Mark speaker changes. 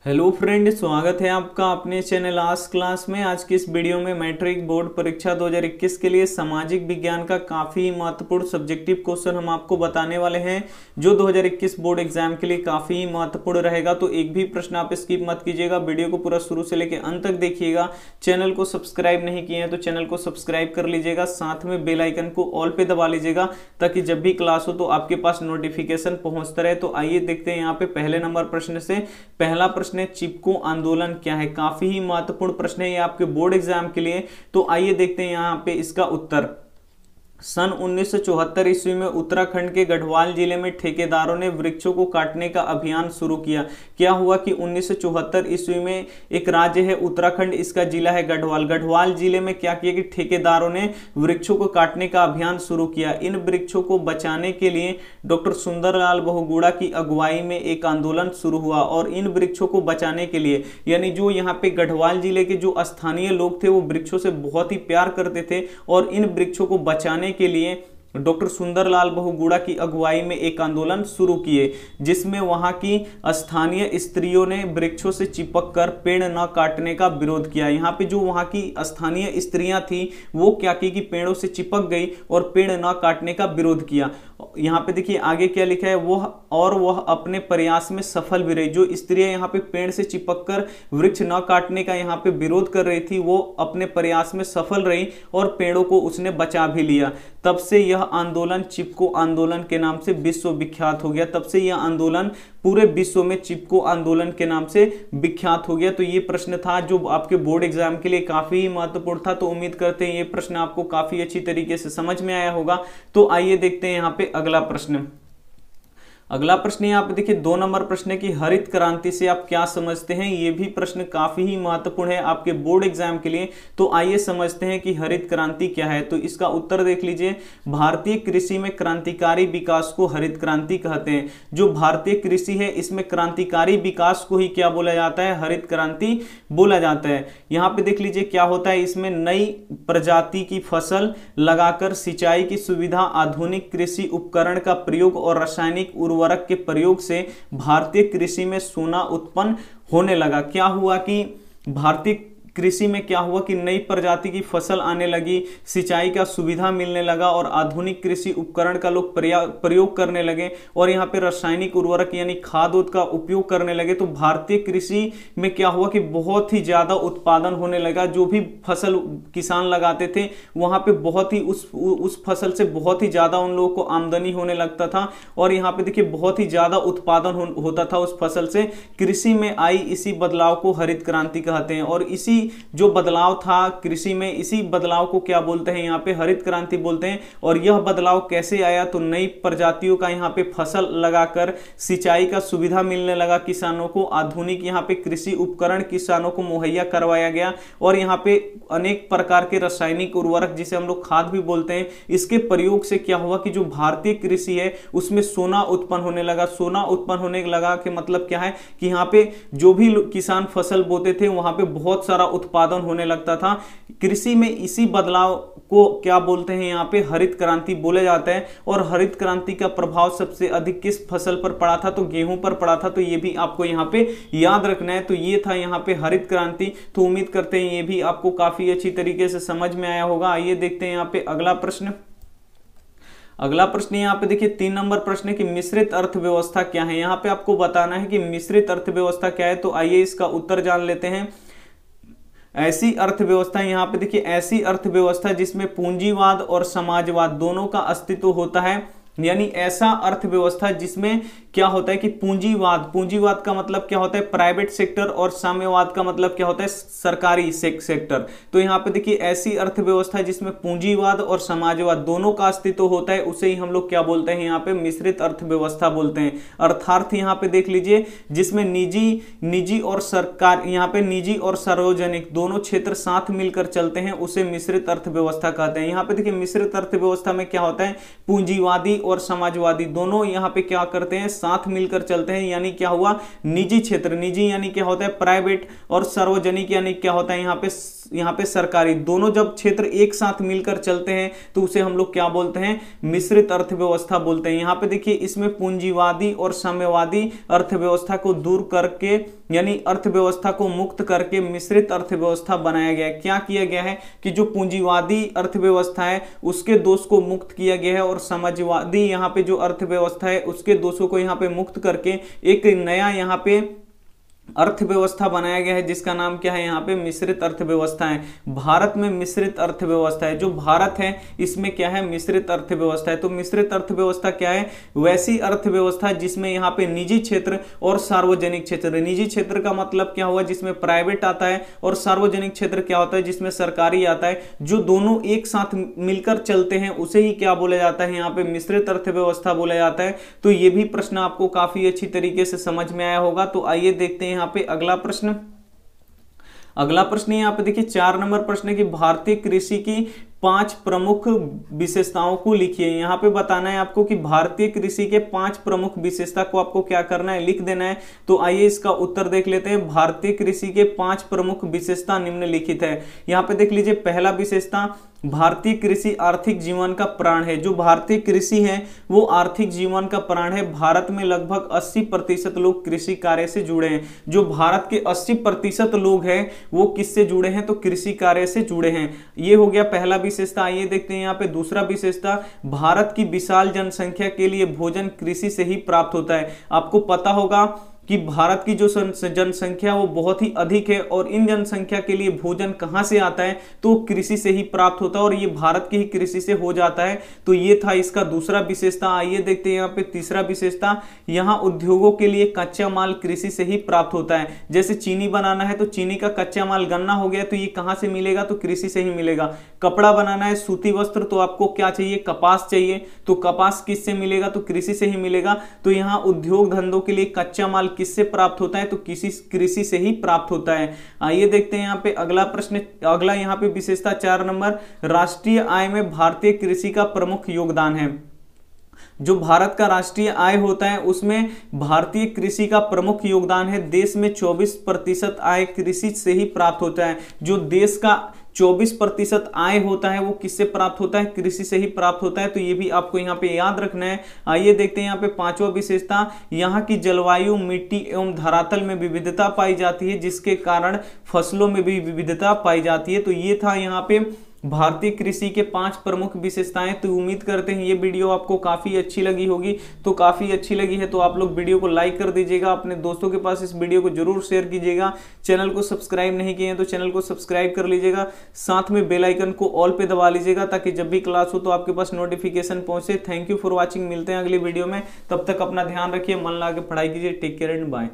Speaker 1: Hello friend, स्वागत है आपका अपने चैनल आज क्लास में। आज की इस वीडियो में मैट्रिक बोर्ड परीक्षा 2021 के लिए सामाजिक विज्ञान का काफ़ी महत्वपूर्ण सब्जेक्टिव क्वेश्चन हम आपको बताने वाले हैं, जो 2021 बोर्ड एग्जाम के लिए काफ़ी महत्वपूर्ण रहेगा। तो एक भी प्रश्न आप स्किप मत कीजिएगा, वीडियो को पूरा शुरू से लेकर अंत तक देखिएगा। चैनल को सब्सक्राइब नहीं किए हैं तो चैनल को सब्सक्राइब कर लीजिएगा, साथ में बेल आइकन को ऑल पे दबा लीजिएगा ताकि जब भी क्लास हो तो आपके पास नोटिफिकेशन पहुंचता रहे। तो आइए देखते हैं यहाँ पे पहले नंबर प्रश्न से। पहला प्रश्न है, चिपको आंदोलन क्या है। काफी ही महत्वपूर्ण प्रश्न है ये आपके बोर्ड एग्जाम के लिए। तो आइए देखते हैं यहाँ पे इसका उत्तर। सन 1974 ईस्वी में उत्तराखंड के गढ़वाल जिले में ठेकेदारों ने वृक्षों को काटने का अभियान शुरू किया। क्या हुआ कि 1974 ईस्वी में एक राज्य है उत्तराखंड, इसका जिला है गढ़वाल। गढ़वाल जिले में क्या किया कि ठेकेदारों ने वृक्षों को काटने का अभियान शुरू किया। इन वृक्षों को बचाने के लिए डॉक्टर सुंदरलाल बहुगुणा की अगुवाई में एक आंदोलन शुरू हुआ। और इन वृक्षों को बचाने के लिए, यानी जो यहाँ पे गढ़वाल जिले के जो स्थानीय लोग थे वो वृक्षों से बहुत ही प्यार करते थे और इन वृक्षों को बचाने के लिए डॉक्टर सुंदरलाल बहुगुणा की अगुवाई में एक आंदोलन शुरू किए, जिसमें वहां की स्थानीय स्त्रियों ने वृक्षों से चिपककर पेड़ न काटने का विरोध किया। यहाँ पे जो वहां की स्थानीय स्त्रियां थी वो क्या की कि पेड़ों से चिपक गई और पेड़ न काटने का विरोध किया। यहाँ पे देखिए आगे क्या लिखा है, वह अपने प्रयास में सफल भी रही। जो स्त्रियां यहाँ पे पेड़ से चिपककर वृक्ष न काटने का यहाँ पे विरोध कर रही थी वो अपने प्रयास में सफल रही और पेड़ों को उसने बचा भी लिया। तब से यह आंदोलन चिपको आंदोलन के नाम से विश्व विख्यात हो गया। तब से यह आंदोलन पूरे विश्व में चिपको आंदोलन के नाम से विख्यात हो गया। तो ये प्रश्न था जो आपके बोर्ड एग्जाम के लिए काफी महत्वपूर्ण था। तो उम्मीद करते हैं ये प्रश्न आपको काफी अच्छी तरीके से समझ में आया होगा। तो आइए देखते हैं यहाँ पे अगला प्रश्न। अगला प्रश्न यहाँ पे देखिए 2 नंबर प्रश्न है कि हरित क्रांति से आप क्या समझते हैं। ये भी प्रश्न काफी ही महत्वपूर्ण है आपके बोर्ड एग्जाम के लिए। तो आइए समझते हैं कि हरित क्रांति क्या है। तो इसका उत्तर देख लीजिए। भारतीय कृषि में क्रांतिकारी विकास को हरित क्रांति कहते हैं। जो भारतीय कृषि है इसमें क्रांतिकारी विकास को ही क्या बोला जाता है, हरित क्रांति बोला जाता है। यहाँ पे देख लीजिए क्या होता है, इसमें नई प्रजाति की फसल लगाकर सिंचाई की सुविधा, आधुनिक कृषि उपकरण का प्रयोग और रासायनिक उर्वरक के प्रयोग से भारतीय कृषि में सोना उत्पन्न होने लगा। क्या हुआ कि भारतीय कृषि में क्या हुआ कि नई प्रजाति की फसल आने लगी, सिंचाई का सुविधा मिलने लगा और आधुनिक कृषि उपकरण का लोग प्रयोग करने लगे और यहाँ पे रासायनिक उर्वरक यानी खाद का उपयोग करने लगे। तो भारतीय कृषि में क्या हुआ कि बहुत ही ज्यादा उत्पादन होने लगा। जो भी फसल किसान लगाते थे वहां पे बहुत ही उस फसल से बहुत ही ज्यादा उन लोगों को आमदनी होने लगता था और यहाँ पे देखिए बहुत ही ज्यादा उत्पादन होता था उस फसल से। कृषि में आई इसी बदलाव को हरित क्रांति कहते हैं और इसी जो बदलाव था कृषि में, इसी बदलाव को क्या बोलते हैं यहाँ पे, हरित क्रांति बोलते हैं। और यह बदलाव कैसे आया, तो नई प्रजातियों का यहाँ पे फसल लगाकर सिंचाई का सुविधा मिलने लगा किसानों को, आधुनिक यहाँ पे कृषि उपकरण किसानों को मुहैया करवाया गया और यहाँ पे अनेक प्रकार के रासायनिक उर्वरक जिसे हम लोग खाद भी बोलते हैं, इसके प्रयोग से क्या हुआ कि जो भारतीय कृषि है उसमें सोना उत्पन्न होने लगा। सोना उत्पन्न होने लगा कि मतलब क्या है कि यहाँ पे जो भी किसान फसल बोते थे वहां पे बहुत सारा उत्पादन होने लगता था। कृषि में इसी बदलाव को क्या बोलते हैं यहाँ पे, हरित क्रांति बोला जाता है। और हरित क्रांति का प्रभाव सबसे अधिक किस फसल पर पड़ा था, तो गेहूं पर पड़ा था। तो ये भी आपको यहाँ पे याद रखना है। तो ये था यहाँ पे हरित क्रांति। तो उम्मीद करते हैं ये भी आपको काफी अच्छी तरीके से समझ में आया होगा। आइए देखते हैं यहाँ पे अगला प्रश्न। अगला प्रश्न यहाँ पे देखिए 3 नंबर प्रश्न है कि मिश्रित अर्थव्यवस्था क्या है। यहाँ पे आपको बताना है कि मिश्रित अर्थव्यवस्था क्या है। तो आइए इसका उत्तर जान लेते हैं। ऐसी अर्थव्यवस्था, यहाँ पे देखिए ऐसी अर्थव्यवस्था जिसमें पूंजीवाद और समाजवाद दोनों का अस्तित्व होता है, यानी ऐसा अर्थव्यवस्था जिसमें क्या होता है कि पूंजीवाद का मतलब क्या होता है, प्राइवेट सेक्टर, और साम्यवाद का मतलब क्या होता है, सरकारी सेक्टर। तो यहाँ पे देखिए ऐसी अर्थव्यवस्था जिसमें पूंजीवाद और समाजवाद दोनों का अस्तित्व होता है उसे ही हम लोग क्या बोलते हैं, यहाँ पे मिश्रित अर्थव्यवस्था बोलते हैं। अर्थार्थ यहाँ पे देख लीजिए जिसमें निजी और सरकार, यहाँ पे निजी और सार्वजनिक दोनों क्षेत्र साथ मिलकर चलते हैं उसे मिश्रित अर्थव्यवस्था कहते हैं। यहाँ पे देखिए मिश्रित अर्थव्यवस्था में क्या होता है, पूंजीवादी और समाजवादी दोनों यहाँ पे क्या करते हैं, साथ मिलकर चलते हैं, यानी क्या हुआ, निजी क्षेत्र, निजी यानी क्या होता है प्राइवेट, और सार्वजनिक यानी क्या होता है यहाँ पे सरकारी, दोनों जब क्षेत्र एक साथ मिलकर चलते हैं तो उसे हम लोग क्या बोलते हैं, मिश्रित अर्थव्यवस्था बोलते हैं। यहाँ पे देखिए इसमें पूंजीवादी और साम्यवादी अर्थव्यवस्था को दूर करके यानी अर्थव्यवस्था को मुक्त करके मिश्रित अर्थव्यवस्था बनाया गया है। क्या किया गया है कि जो पूंजीवादी अर्थव्यवस्था है उसके दोष को मुक्त किया गया है, और समाजवादी यहाँ पे जो अर्थव्यवस्था है उसके दोषों को यहाँ पे मुक्त करके एक नया यहाँ पे अर्थव्यवस्था बनाया गया है, जिसका नाम क्या है, यहाँ पे मिश्रित अर्थव्यवस्था है। भारत में मिश्रित अर्थव्यवस्था है, जो भारत है इसमें क्या है, मिश्रित अर्थव्यवस्था है। तो मिश्रित अर्थव्यवस्था क्या है, वैसी अर्थव्यवस्था जिसमें यहाँ पे निजी क्षेत्र और सार्वजनिक क्षेत्र, निजी क्षेत्र का मतलब क्या हुआ, जिसमें प्राइवेट आता है, और सार्वजनिक क्षेत्र क्या होता है, जिसमें सरकारी आता है, जो दोनों एक साथ मिलकर चलते हैं उसे ही क्या बोला जाता है, यहाँ पे मिश्रित अर्थव्यवस्था बोला जाता है। तो ये भी प्रश्न आपको काफी अच्छी तरीके से समझ में आया होगा। तो आइए देखते हैं यहाँ पे अगला प्रश्न। अगला प्रश्न यहाँ पे देखिए 4 नंबर प्रश्न है कि भारतीय कृषि की 5 प्रमुख विशेषताओं को लिखिए। यहाँ पे बताना है आपको कि भारतीय कृषि के 5 प्रमुख विशेषता को आपको क्या करना है, लिख देना है। तो आइए इसका उत्तर देख लेते हैं। भारतीय कृषि के 5 प्रमुख विशेषता निम्नलिखित है। यहाँ पे देख लीजिए, पहला विशेषता, भारतीय कृषि आर्थिक जीवन का प्राण है। जो भारतीय कृषि है वो आर्थिक जीवन का प्राण है। भारत में लगभग 80% लोग कृषि कार्य से जुड़े हैं। जो भारत के 80% लोग हैं वो किससे जुड़े हैं, तो कृषि कार्य से जुड़े हैं। ये हो गया पहला विशेषता। आइए देखते हैं यहाँ पे दूसरा विशेषता, भारत की विशाल जनसंख्या के लिए भोजन कृषि से ही प्राप्त होता है। आपको पता होगा कि भारत की जो जनसंख्या वो बहुत ही अधिक है, और इन जनसंख्या के लिए भोजन कहां से आता है, तो कृषि से ही प्राप्त होता है, और ये भारत की ही कृषि से हो जाता है। तो ये था इसका दूसरा विशेषता। आइए देखते हैं यहाँ पे तीसरा विशेषता, यहाँ उद्योगों के लिए कच्चा माल कृषि से ही प्राप्त होता है। जैसे चीनी बनाना है तो चीनी का कच्चा माल गन्ना हो गया, तो ये कहां से मिलेगा, तो कृषि से ही मिलेगा। कपड़ा बनाना है, सूती वस्त्र, तो आपको क्या चाहिए, कपास चाहिए, तो कपास किससे मिलेगा, तो कृषि से ही मिलेगा। तो यहाँ उद्योग धंधों के लिए कच्चा माल किससे प्राप्त होता है, तो कृषि से ही प्राप्त होता है। आइए देखते हैं यहाँ पे अगला प्रश्न। अगला यहाँ पे विशेषता 4 नंबर, राष्ट्रीय आय में भारतीय कृषि का प्रमुख योगदान है। जो भारत का राष्ट्रीय आय होता है उसमें भारतीय कृषि का प्रमुख योगदान है। देश में 24% आय कृषि से ही प्राप्त होता है। जो देश का 24% आय होता है वो किससे प्राप्त होता है, कृषि से ही प्राप्त होता है। तो ये भी आपको यहाँ पे याद रखना है। आइए देखते हैं यहाँ पे 5वां विशेषता, यहाँ की जलवायु, मिट्टी एवं धरातल में विविधता पाई जाती है, जिसके कारण फसलों में भी विविधता पाई जाती है। तो ये था यहाँ पे भारतीय कृषि के 5 प्रमुख विशेषताएं। तो उम्मीद करते हैं ये वीडियो आपको काफी अच्छी लगी होगी। तो काफी अच्छी लगी है तो आप लोग वीडियो को लाइक कर दीजिएगा, अपने दोस्तों के पास इस वीडियो को जरूर शेयर कीजिएगा। चैनल को सब्सक्राइब नहीं किए हैं तो चैनल को सब्सक्राइब कर लीजिएगा, साथ में बेल आइकन को ऑल पे दबा लीजिएगा, ताकि जब भी क्लास हो तो आपके पास नोटिफिकेशन पहुंचे। थैंक यू फॉर वॉचिंग, मिलते हैं अगली वीडियो में। तब तक अपना ध्यान रखिए, मन लगा के पढ़ाई कीजिए। Take care and bye.